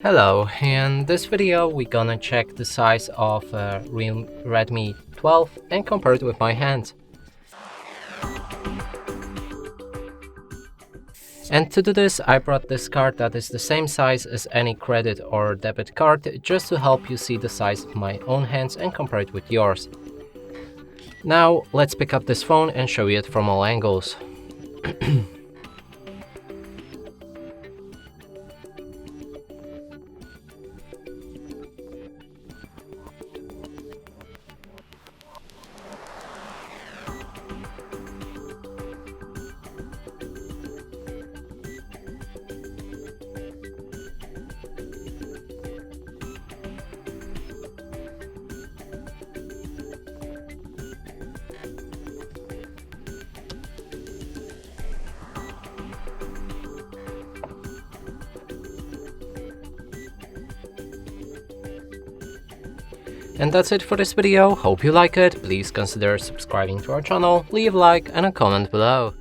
Hello, in this video we're gonna check the size of Redmi 12 and compare it with my hand. And to do this I brought this card that is the same size as any credit or debit card, just to help you see the size of my own hands and compare it with yours. Now let's pick up this phone and show you it from all angles. And that's it for this video. Hope you like it. Please consider subscribing to our channel, leave a like and a comment below.